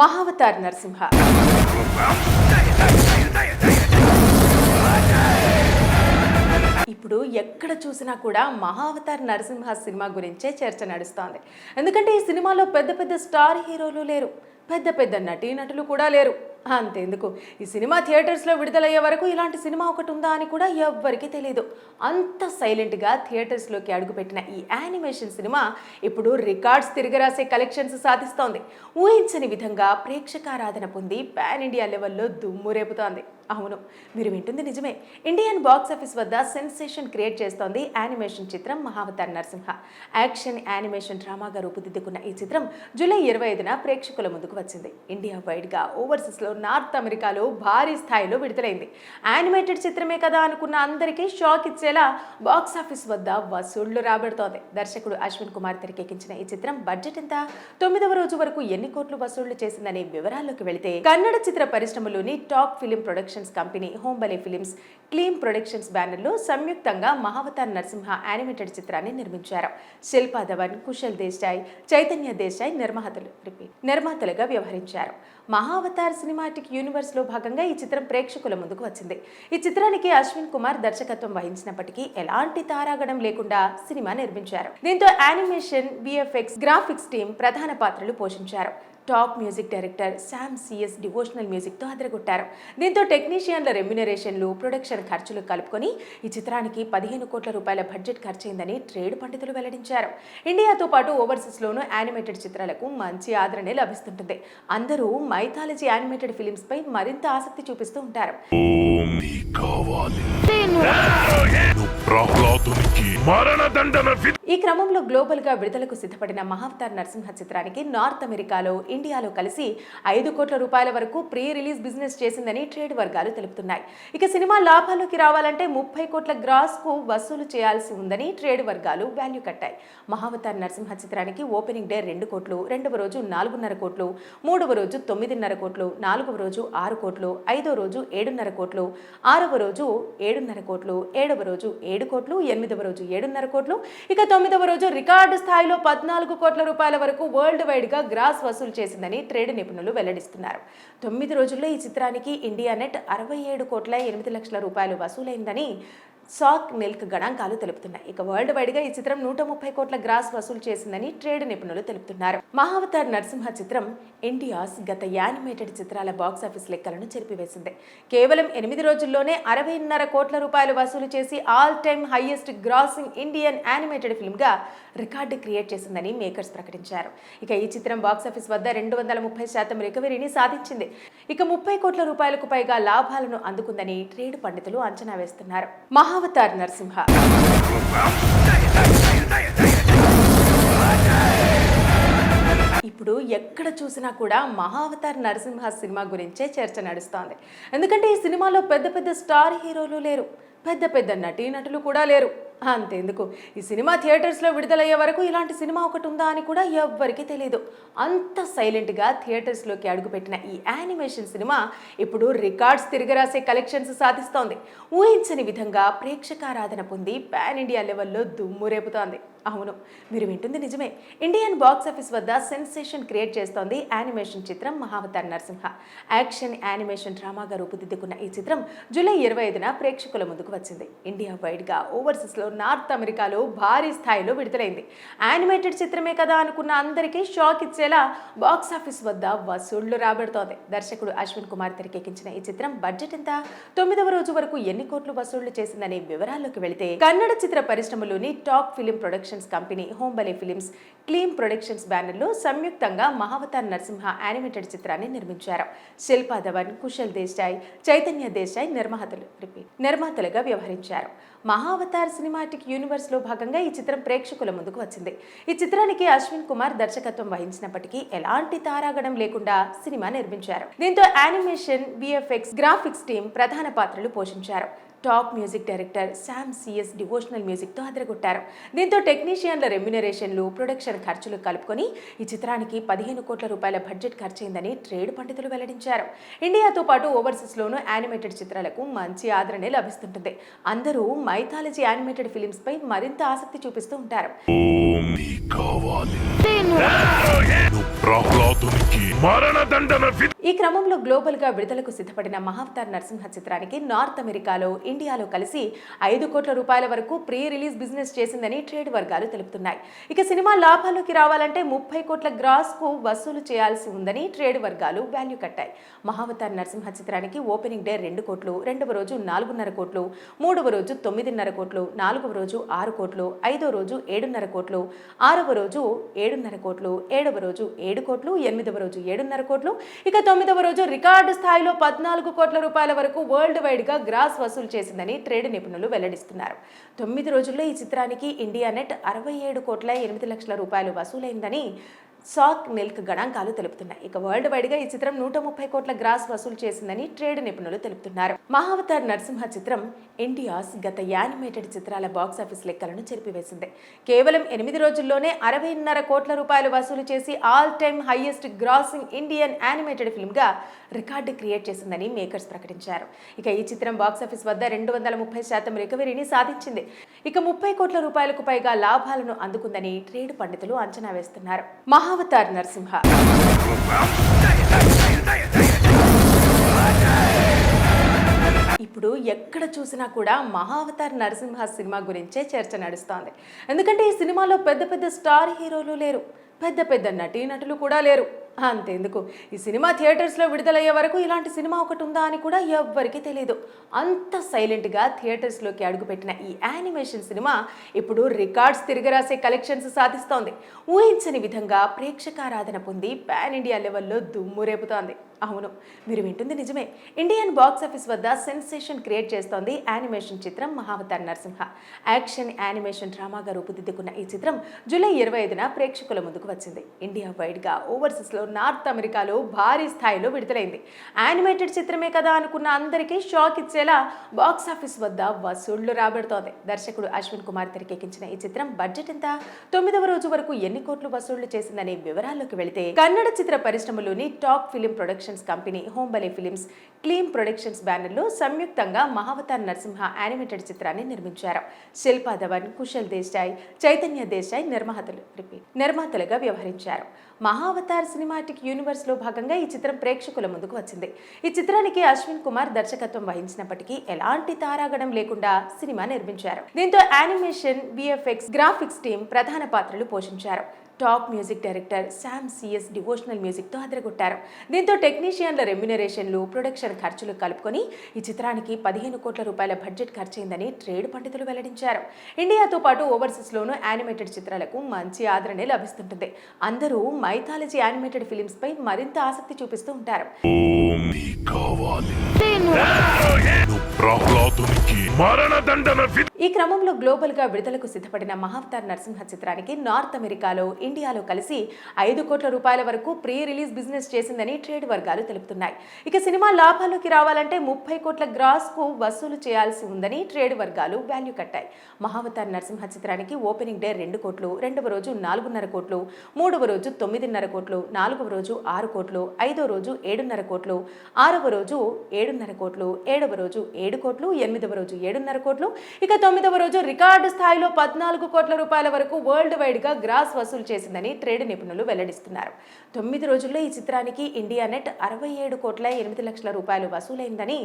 మహావతార్ నరసింహ. ఇప్పుడు ఎక్కడ చూసినా కూడా మహావతార్ నరసింహ సినిమా గురించే చర్చ నడుస్తోంది. ఎందుకంటే ఈ సినిమాలో పెద్ద పెద్ద స్టార్ హీరోలు లేరు, పెద్ద పెద్ద నటీనటులు కూడా లేరు. అంతేందుకు ఈ సినిమా థియేటర్స్లో విడుదలయ్యే వరకు ఇలాంటి సినిమా ఒకటి ఉందా అని కూడా ఎవ్వరికీ తెలియదు. అంత సైలెంట్గా థియేటర్స్లోకి అడుగుపెట్టిన ఈ యానిమేషన్ సినిమా ఇప్పుడు రికార్డ్స్ తిరగరాసే కలెక్షన్స్ సాధిస్తోంది. ఊహించని విధంగా ప్రేక్షకారాధన పొంది పాన్ ఇండియా లెవెల్లో దుమ్ము రేపుతోంది. అవును, మీరు వింటుంది నిజమే. ఇండియన్ బాక్స్ ఆఫీస్ వద్ద సెన్సేషన్ క్రియేట్ చేస్తోంది యానిమేషన్ చిత్రం మహావతార్ నరసింహ. యాక్షన్ యానిమేషన్ డ్రామాగా రూపుదిద్దుకున్న ఈ చిత్రం జూలై 25న ప్రేక్షకుల ముందుకు వచ్చింది. ఇండియా వైడ్గా ఓవర్సీస్లో నార్త్ అమెరికాలో భారీ స్థాయిలో విడుదలైంది. యానిమేటెడ్ చిత్రమే కదా అనుకున్న అందరికీ షాక్ ఇచ్చేలా బాక్స్ ఆఫీస్ వద్ద వసూళ్లు రాబడుతోంది. దర్శకుడు అశ్విన్ కుమార్ తెరకెక్కించిన ఈ చిత్రం బడ్జెట్ ఎంత, 9వ రోజు వరకు ఎన్ని కోట్లు వసూళ్లు చేసిందనే వివరాల్లోకి వెళితే, కన్నడ చిత్ర పరిశ్రమలోని top film productions company Hombale films, Kleem productions బ్యానర్లో సంయుక్తంగా మహావతార్ నరసింహ యానిమేటెడ్ చిత్రాన్ని నిర్మించారు. శిల్పా ధవన్, కుశల్ దేశాయ్, చైతన్య దేశాయ్ నిర్మాతలుగా వ్యవహరించారు. మహావతార్ సినిమాటిక్ యూనివర్స్ లో భాగంగా ఈ చిత్రం ప్రేక్షకుల ముందుకు వచ్చింది. ఈ చిత్రానికి అశ్విన్ కుమార్ దర్శకత్వం వహించినప్పటికీ ఎలాంటి తారాగణం లేకుండా సినిమా నిర్మించారు. దీంతో యానిమేషన్, విఎఫ్ఎక్స్, గ్రాఫిక్స్ టీం ప్రధాన పాత్రలు పోషించారు. Top music director Sam CS devotional మ్యూజిక్తో అదరగొట్టారు. దీంతో టెక్నీషియన్ల రెమ్యునరేషన్లు, ప్రొడక్షన్ ఖర్చులు కలుపుకొని ఈ చిత్రానికి 15 కోట్ల రూపాయల బడ్జెట్ ఖర్చయిందని ట్రేడ్ పండితులు వెల్లడించారు. ఇండియాతో పాటు ఓవర్సీస్లోనూ యానిమేటెడ్ చిత్రాలకు మంచి ఆదరణ లభిస్తుంటుంది. అందరూ మైథాలజీ యానిమేటెడ్ ఫిలిమ్స్ పై మరింత ఆసక్తి చూపిస్తూ ఉంటారు. ఈ క్రమంలో గ్లోబల్ గా విడుదలకు సిద్ధపడిన మహావతార్ నరసింహ చిత్రానికి నార్త్ అమెరికాలో, ఇండియాలో కలిసి 5 కోట్ల రూపాయల వరకు ప్రీ రిలీజ్ బిజినెస్ చేసిందని ట్రేడ్ వర్గాలు తెలుపుతున్నాయి. ఇక సినిమా లాభాల్లోకి రావాలంటే 30 కోట్ల గ్రాస్ కు వసూలు చేయాల్సి ఉందని ట్రేడ్ వర్గాలు వాల్యూ కట్టాయి. మహావతార్ నరసింహ చిత్రానికి ఓపెనింగ్ డే 2 కోట్లు, 2వ రోజు 4.5 కోట్లు, 3వ రోజు 9.5 కోట్లు, 4వ రోజు 6 కోట్లు, 5వ రోజు 7.5 కోట్లు, 6వ రోజు 7.5 కోట్లు, 7వ రోజు 7 కోట్లు, 8వ రోజు 7.5 కోట్లు, ఇక 9వ రోజు రికార్డు స్థాయిలో 14 కోట్ల రూపాయల వరకు వరల్డ్ వైడ్ గా గ్రాస్ వసూలు చేసిందని ట్రేడ్ నిపుణులు వెల్లడిస్తున్నారు. 9 రోజుల్లో ఈ చిత్రానికి ఇండియా నెట్ 67 కోట్ల 8 లక్షల రూపాయలు వసూలైందని సాక్ మిల్క్ గణాంకాలు తెలుపుతున్నాయి. ఇక వరల్డ్ వైడ్ గా ఈ చిత్రం 130 కోట్ల గ్రాస్ వసూలు చేసిందని ట్రేడ్ నిపుణులు తెలుపుతున్నారు. మహావతార్ నరసింహ చిత్రం ఇండియాస్ గత యానిమేటెడ్ చిత్రాల బాక్స్ ఆఫీస్ లెక్కలను చెరిపివేసింది. కేవలం 8 రోజుల్లోనే 60.5 కోట్ల రూపాయలు వసూలు చేసి all time highest grossing Indian animated film గా రికార్డు క్రియేట్ చేసిందని మేకర్స్ ప్రకటించారు. ఇక ఈ చిత్రం బాక్స్ ఆఫీస్ వద్ద 230% రికవరీని సాధించింది. ఇక 30 కోట్ల రూపాయలకు పైగా లాభాలను అందుకుందని ట్రేడ్ పండితులు అంచనా వేస్తున్నారు. మహావతార్ నరసింహ. ఇప్పుడు ఎక్కడ చూసినా కూడా మహావతార్ నరసింహ సినిమా గురించే చర్చ నడుస్తోంది. ఎందుకంటే ఈ సినిమాలో పెద్ద పెద్ద స్టార్ హీరోలు లేరు, పెద్ద పెద్ద నటీనటులు కూడా లేరు. అంతేందుకు ఈ సినిమా థియేటర్స్లో విడుదలయ్యే వరకు ఇలాంటి సినిమా ఒకటి ఉందా అని కూడా ఎవ్వరికీ తెలియదు. అంత సైలెంట్గా థియేటర్స్లోకి అడుగుపెట్టిన ఈ యానిమేషన్ సినిమా ఇప్పుడు రికార్డ్స్ తిరగరాసే కలెక్షన్స్ సాధిస్తోంది. ఊహించని విధంగా ప్రేక్షకారాధన పొంది పాన్ ఇండియా లెవెల్లో దుమ్ము రేపుతోంది. అవును, మీరు వింటుంది నిజమే. ఇండియన్ బాక్స్ ఆఫీస్ వద్ద సెన్సేషన్ క్రియేట్ చేస్తోంది యానిమేషన్ చిత్రం మహావతార్ నరసింహ. యాక్షన్ యానిమేషన్ డ్రామాగా రూపుదిద్దుకున్న ఈ చిత్రం జూలై 25న ప్రేక్షకుల ముందుకు వచ్చింది. ఇండియా వైడ్గా ఓవర్సీస్లో నార్త్ అమెరికాలో భారీ స్థాయిలో విడుదలైంది. యానిమేటెడ్ చిత్రమే కదా అనుకున్న అందరికీ షాక్ ఇచ్చేలా బాక్స్ ఆఫీస్ వద్ద వసూళ్లు రాబడుతోంది. దర్శకుడు అశ్విన్ కుమార్ తెరకెక్కించిన ఈ చిత్రం బడ్జెట్ ఎంత, 9వ రోజు వరకు ఎన్ని కోట్లు వసూళ్లు చేసిందనే వివరాల్లోకి వెళితే, కన్నడ చిత్ర పరిశ్రమలోని top film productions company Hombale films, Kleem productions బ్యానర్లో సంయుక్తంగా మహావతార్ నరసింహ యానిమేటెడ్ చిత్రాన్ని నిర్మించారు. శిల్పా ధవన్, కుశల్ దేశాయ్, చైతన్య దేశాయ్ నిర్మాతలుగా వ్యవహరించారు. మహావతార్ సినిమాటిక్ యూనివర్స్ లో భాగంగా ఈ చిత్రం ప్రేక్షకుల ముందుకు వచ్చింది. ఈ చిత్రానికి అశ్విన్ కుమార్ దర్శకత్వం వహించినప్పటికీ ఎలాంటి తారాగణం లేకుండా సినిమా నిర్మించారు. దీంతో యానిమేషన్, విఎఫ్ఎక్స్, గ్రాఫిక్స్ టీం ప్రధాన పాత్రలు పోషించారు. Top music director Sam CS devotional మ్యూజిక్తో అదరగొట్టారు. దీంతో టెక్నీషియన్ల రెమ్యునరేషన్లు, ప్రొడక్షన్ ఖర్చులు కలుపుకొని ఈ చిత్రానికి 15 కోట్ల రూపాయల బడ్జెట్ ఖర్చయిందని ట్రేడ్ పండితులు వెల్లడించారు. ఇండియాతో పాటు ఓవర్సీస్లోనూ యానిమేటెడ్ చిత్రాలకు మంచి ఆదరణ లభిస్తుంటుంది. అందరూ మైథాలజీ యానిమేటెడ్ ఫిలిమ్స్ పై మరింత ఆసక్తి చూపిస్తూ ఉంటారు. మరణదండన ఈ క్రమంలో గ్లోబల్ గా విడుదలకు సిద్ధపడిన మహావతార్ నరసింహ చిత్రానికి నార్త్ అమెరికాలో ఇండియాలో కలిసి 5 కోట్ల రూపాయల వరకు ప్రీ రిలీజ్ బిజినెస్ చేసిందని ట్రేడ్ వర్గాలు తెలుపుతున్నాయి. ఇక సినిమా లాభాల్లోకి రావాలంటే 30 కోట్ల గ్రాస్ కు వసూలు చేయాల్సి ఉందని ట్రేడ్ వర్గాలు వాల్యూ కట్టాయి. మహావతార్ నరసింహ చిత్రానికి ఓపెనింగ్ డే 2 కోట్లు, రెండవ రోజు 4.5 కోట్లు, మూడవ రోజు 9.5 కోట్లు, నాలుగవ రోజు 6 కోట్లు, ఐదో రోజు 7.5 కోట్లు, ఆరవ రోజు 7.5 కోట్లు, ఏడవ రోజు 7 కోట్లు, ఎనిమిదవ రోజు 7.5 కోట్లు, ఇక 9వ రోజు రికార్డు స్థాయిలో 14 కోట్ల రూపాయల వరకు వరల్డ్ వైడ్ గా గ్రాస్ వసూలు చేసిందని ట్రేడ్ నిపుణులు వెల్లడిస్తున్నారు. 9 రోజుల్లో ఈ చిత్రానికి ఇండియా నెట్ 67 కోట్ల 8 లక్షల రూపాయలు వసూలైందని సాక్ మిల్క్ గణాంకాలు తెలుపుతున్నాయి. ఇక వరల్డ్ వైడ్ గా ఈ చిత్రం 130 కోట్ల గ్రాస్ వసూలు చేసిందని ట్రేడ్ నిపుణులు తెలుపుతున్నారు. మహావతార్ నరసింహ చిత్రం ఇండియాస్ గత యానిమేటెడ్ చిత్రాల బాక్సాఫీస్ లెక్కలను చెరిపివేసింది. కేవలం 8 రోజుల్లోనే 60.5 కోట్ల రూపాయలు వసూలు చేసి all time highest grossing Indian animated film గా రికార్డు క్రియేట్ చేసిందని మేకర్స్ ప్రకటించారు. ఇక ఈ చిత్రం బాక్సాఫీస్ వద్ద 230% రికవరీని సాధించింది. ఇక 30 కోట్ల రూపాయలకు పైగా లాభాలను అందుకుందని ట్రేడ్ పండితులు అంచనా వేస్తున్నారు. మహావతార్ నరసింహ ఇప్పుడు ఎక్కడ చూసినా కూడా మహావతార్ నరసింహ సినిమా గురించే చర్చ నడుస్తోంది. ఎందుకంటే ఈ సినిమాలో పెద్ద పెద్ద స్టార్ హీరోలు లేరు, పెద్ద పెద్ద నటీనటులు కూడా లేరు. అంతేందుకు ఈ సినిమా థియేటర్స్లో విడుదలయ్యే వరకు ఇలాంటి సినిమా ఒకటి ఉందా అని కూడా ఎవ్వరికీ తెలియదు. అంత సైలెంట్గా థియేటర్స్లోకి అడుగుపెట్టిన ఈ యానిమేషన్ సినిమా ఇప్పుడు రికార్డ్స్ తిరగరాసే కలెక్షన్స్ సాధిస్తోంది. ఊహించని విధంగా ప్రేక్షకారాధన పొంది పాన్ ఇండియా లెవెల్లో దుమ్ము రేపుతోంది. అవును, మీరు వింటుంది నిజమే. ఇండియన్ బాక్సాఫీస్ వద్ద సెన్సేషన్ క్రియేట్ చేస్తోంది యానిమేషన్ చిత్రం మహావతార్ నరసింహ. యాక్షన్ యానిమేషన్ డ్రామాగా రూపుదిద్దుకున్న ఈ చిత్రం జూలై 25న ప్రేక్షకుల ముందుకు వచ్చింది. ఇండియా వైడ్గా ఓవర్సీస్లో నార్త్ అమెరికాలో భారీ స్థాయిలో విడుదలైంది. యానిమేటెడ్ చిత్రమే కదా అనుకున్న అందరికీ షాక్ ఇచ్చేలా బాక్సాఫీస్ వద్ద వసూళ్లు రాబడుతోంది. దర్శకుడు అశ్విన్ కుమార్ తెరకెక్కించిన ఈ చిత్రం బడ్జెట్ ఎంత, 9వ రోజు వరకు ఎన్ని కోట్లు వసూళ్లు చేసిందనే వివరాల్లోకి వెళితే కన్నడ చిత్ర పరిశ్రమలోని top film production company Hombale films, Kleem productions బ్యానర్లో సంయుక్తంగా మహావతార్ నరసింహ యానిమేటెడ్ చిత్రాన్ని నిర్మించారు. శిల్పా ధవన్, కుశల్ దేశాయ్, చైతన్య దేశాయ్ నిర్మాతలుగా వ్యవహరించారు. మహావతార్ సినిమాటిక్ యూనివర్స్ లో భాగంగా ఈ చిత్రం ప్రేక్షకుల ముందుకు వచ్చింది. ఈ చిత్రానికి అశ్విన్ కుమార్ దర్శకత్వం వహించినప్పటికీ ఎలాంటి తారాగణం లేకుండా సినిమా నిర్మించారు. దీంతో యానిమేషన్, విఎఫ్ఎక్స్, గ్రాఫిక్స్ టీం ప్రధాన పాత్రలు పోషించారు. Top music director Sam CS devotional మ్యూజిక్తో అదరగొట్టారు. దీంతో టెక్నీషియన్ల రెమ్యునరేషన్లు, ప్రొడక్షన్ ఖర్చులు కలుపుకొని ఈ చిత్రానికి 15 కోట్ల రూపాయల బడ్జెట్ ఖర్చయిందని ట్రేడ్ పండితులు వెల్లడించారు. ఇండియాతో పాటు ఓవర్సీస్లోనూ యానిమేటెడ్ చిత్రాలకు మంచి ఆదరణ లభిస్తుంటుంది. అందరూ మైథాలజీ యానిమేటెడ్ ఫిలిమ్స్ పై మరింత ఆసక్తి చూపిస్తూ ఉంటారు. ఈ క్రమంలో గ్లోబల్ గా విడుదలకు సిద్ధపడిన మహావతార్ నరసింహ చిత్రానికి నార్త్ అమెరికాలో ఇండియాలో కలిసి 5 కోట్ల రూపాయల వరకు ప్రీ రిలీజ్ బిజినెస్ చేసిందని ట్రేడ్ వర్గాలు తెలుపుతున్నాయి. ఇక సినిమా లాభాల్లోకి రావాలంటే 30 కోట్ల గ్రాస్ కు వసూలు చేయాల్సి ఉందని ట్రేడ్ వర్గాలు వాల్యూ కట్టాయి. మహావతార్ నరసింహ చిత్రానికి ఓపెనింగ్ డే 2 కోట్లు, రెండవ రోజు 4.5 కోట్లు, మూడవ రోజు 9.5 కోట్లు, నాలుగవ రోజు 6 కోట్లు, ఐదో రోజు 7.5 కోట్లు, ఆరవ రోజు 7.5 కోట్లు, ఏడవ రోజు 7 కోట్లు, ఎనిమిదవ రోజు 7.5 కోట్లు, ఇక 9వ రోజు రికార్డు స్థాయిలో 14 కోట్ల రూపాయల వరకు వరల్డ్ వైడ్ గా గ్రాస్ వసూలు చేసిందని ట్రేడ్ నిపుణులు వెల్లడిస్తున్నారు. 9 రోజుల్లో ఈ చిత్రానికి ఇండియా నెట్ 67 కోట్ల 8 లక్షల రూపాయలు వసూలైందని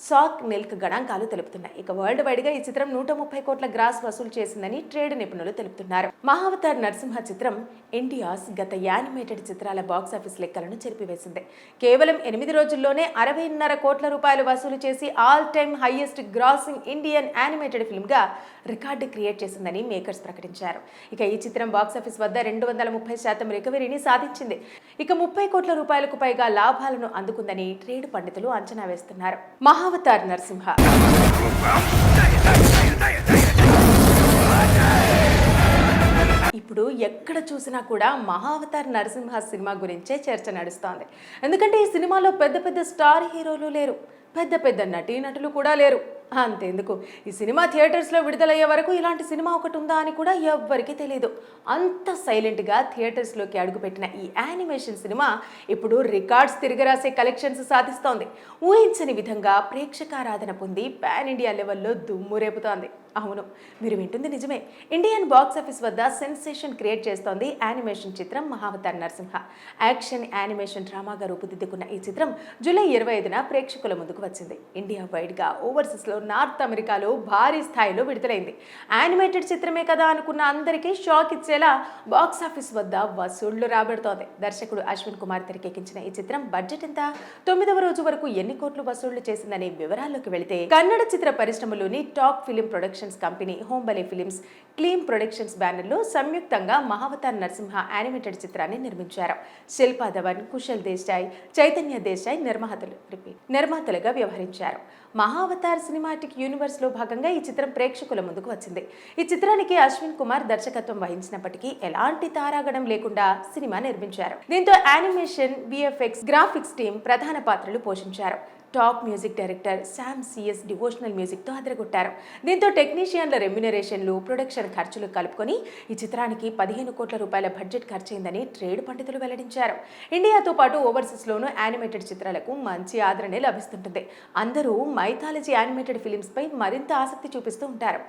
సాక్ మిల్క్ గణాంకాలు తెలుపుతున్నాయి. ఇక వరల్డ్ వైడ్ గా ఈ చిత్రం 130 కోట్ల గ్రాస్ వసూలు చేసిందని ట్రేడ్ నిపుణులు తెలుపుతున్నారు. మహావతార్ నరసింహ చిత్రం ఇండియాస్ గత యానిమేటెడ్ చిత్రాల బాక్సాఫీస్ లెక్కలను చెరిపివేసింది. కేవలం 8 రోజుల్లోనే 60.5 కోట్ల రూపాయలు వసూలు చేసి all time highest grossing Indian animated film గా రికార్డు క్రియేట్ చేసిందని మేకర్స్ ప్రకటించారు. ఇక ఈ చిత్రం బాక్సాఫీస్ వద్ద 230% రికవరీని సాధించింది. ఇక 30 కోట్ల రూపాయలకు పైగా లాభాలను అందుకుందని ట్రేడ్ పండితులు అంచనా వేస్తున్నారు. మహావతార్ నరసింహ ఇప్పుడు ఎక్కడ చూసినా కూడా మహావతార్ నరసింహ సినిమా గురించే చర్చ నడుస్తోంది. ఎందుకంటే ఈ సినిమాలో పెద్ద పెద్ద స్టార్ హీరోలు లేరు, పెద్ద పెద్ద నటీనటులు కూడా లేరు. అంతేందుకు ఈ సినిమా థియేటర్స్లో విడుదలయ్యే వరకు ఇలాంటి సినిమా ఒకటి ఉందా అని కూడా ఎవ్వరికీ తెలియదు. అంత సైలెంట్గా థియేటర్స్లోకి అడుగుపెట్టిన ఈ యానిమేషన్ సినిమా ఇప్పుడు రికార్డ్స్ తిరగరాసే కలెక్షన్స్ సాధిస్తోంది. ఊహించని విధంగా ప్రేక్షకారాధన పొంది పాన్ ఇండియా లెవెల్లో దుమ్ము రేపుతోంది. అవును, మీరు వింటుంది నిజమే. ఇండియన్ బాక్స్ ఆఫీస్ వద్ద సెన్సేషన్ క్రియేట్ చేస్తోంది యానిమేషన్ చిత్రం మహావతార్ నరసింహ. యాక్షన్ యానిమేషన్ డ్రామాగా రూపుదిద్దుకున్న ఈ చిత్రం జూలై 25న ప్రేక్షకుల ముందుకు వచ్చింది. ఇండియా వైడ్గా ఓవర్సీస్లో నార్త్ అమెరికాలో భారీ స్థాయిలో విడుదలైంది. యానిమేటెడ్ చిత్రమే కదా అనుకున్న అందరికీ షాక్ ఇచ్చేలా బాక్స్ ఆఫీస్ వద్ద వసూళ్లు రాబడుతోంది. దర్శకుడు అశ్విన్ కుమార్ తెరకెక్కించిన ఈ చిత్రం బడ్జెట్ ఎంత, 9వ రోజు వరకు ఎన్ని కోట్లు వసూళ్లు చేసిందనే వివరాల్లోకి వెళితే, కన్నడ చిత్ర పరిశ్రమలోని top film productions company Hombale films, Kleem productions బ్యానర్లో సంయుక్తంగా మహావతార్ నరసింహ యానిమేటెడ్ చిత్రాన్ని నిర్మించారు. శిల్పా ధవన్, కుశల్ దేశాయ్, చైతన్య దేశాయ్ నిర్మాతలుగా వ్యవహరించారు. మహావతార్ సినిమాటిక్ యూనివర్స్ లో భాగంగా ఈ చిత్రం ప్రేక్షకుల ముందుకు వచ్చింది. ఈ చిత్రానికి అశ్విన్ కుమార్ దర్శకత్వం వహించినప్పటికీ ఎలాంటి తారాగణం లేకుండా సినిమా నిర్మించారు. దీంతో యానిమేషన్, విఎఫ్ఎక్స్, గ్రాఫిక్స్ టీం ప్రధాన పాత్రలు పోషించారు. Top music director Sam CS devotional మ్యూజిక్తో అదరగొట్టారు. దీంతో టెక్నీషియన్ల రెమ్యునరేషన్లు, ప్రొడక్షన్ ఖర్చులు కలుపుకొని ఈ చిత్రానికి 15 కోట్ల రూపాయల బడ్జెట్ ఖర్చయిందని ట్రేడ్ పండితులు వెల్లడించారు. ఇండియాతో పాటు ఓవర్సీస్లోనూ యానిమేటెడ్ చిత్రాలకు మంచి ఆదరణ లభిస్తుంటుంది. అందరూ మైథాలజీ యానిమేటెడ్ ఫిలిమ్స్ పై మరింత ఆసక్తి చూపిస్తూ ఉంటారు.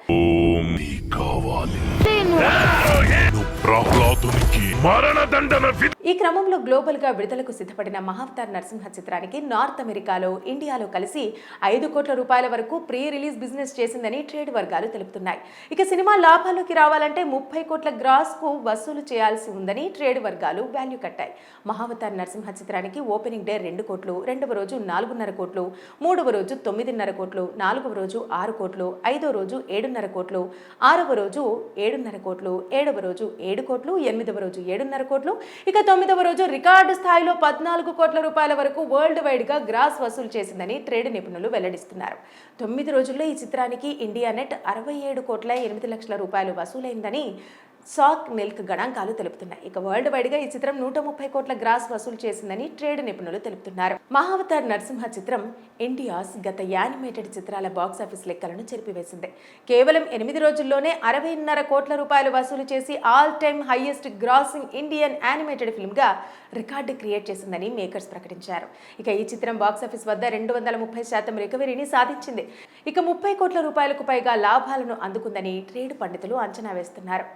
ఈ క్రమంలో గ్లోబల్ గా విడుదలకు సిద్ధపడిన మహావతార్ నరసింహ చిత్రానికి నార్త్ అమెరికాలో, ఇండియాలో కలిసి 5 కోట్ల రూపాయల వరకు ప్రీ రిలీజ్ బిజినెస్ చేసిందని ట్రేడ్ వర్గాలు తెలుపుతున్నాయి. ఇక సినిమా లాభాల్లోకి రావాలంటే 30 కోట్ల గ్రాస్ కు వసూలు చేయాల్సి ఉందని ట్రేడ్ వర్గాలు వాల్యూ కట్టాయి. మహావతార్ నరసింహ చిత్రానికి ఓపెనింగ్ డే 2 కోట్లు, 2వ రోజు 4.5 కోట్లు, 3వ రోజు 9.5 కోట్లు, 4వ రోజు 6 కోట్లు, 5వ రోజు 7.5 కోట్లు, 6వ రోజు 7.5 కోట్లు, 7వ రోజు 7 కోట్లు, 8వ రోజు 7.5 కోట్లు, ఇక 9వ రోజు రికార్డు స్థాయిలో 14 కోట్ల రూపాయల వరకు వరల్డ్ వైడ్ గా గ్రాస్ వసూలు చేసిందని ట్రేడ్ నిపుణులు వెల్లడిస్తున్నారు. 9 రోజుల్లో ఈ చిత్రానికి ఇండియా నెట్ 67 కోట్ల 8 లక్షల రూపాయలు వసూలైందని సాక్ నెల్క్ గణాంకాలు తెలుపుతున్నాయి. ఇక వరల్డ్ వైడ్ గా ఈ చిత్రం 130 కోట్ల గ్రాస్ వసూలు చేసిందని ట్రేడ్ నిపుణులు తెలుపుతున్నారు. మహావతార్ నరసింహ చిత్రం ఇండియాస్ గత యానిమేటెడ్ చిత్రాల బాక్సాఫీస్ లెక్కలను చెరిపివేసింది. కేవలం 8 రోజుల్లోనే 60.5 కోట్ల రూపాయలు వసూలు చేసి all time highest grossing Indian animated film గా రికార్డు క్రియేట్ చేసిందని మేకర్స్ ప్రకటించారు. ఇక ఈ చిత్రం బాక్సాఫీస్ వద్ద 230% రికవరీని సాధించింది. ఇక 30 కోట్ల రూపాయలకు పైగా లాభాలను అందుకుందని ట్రేడ్ పండితులు అంచనా వేస్తున్నారు.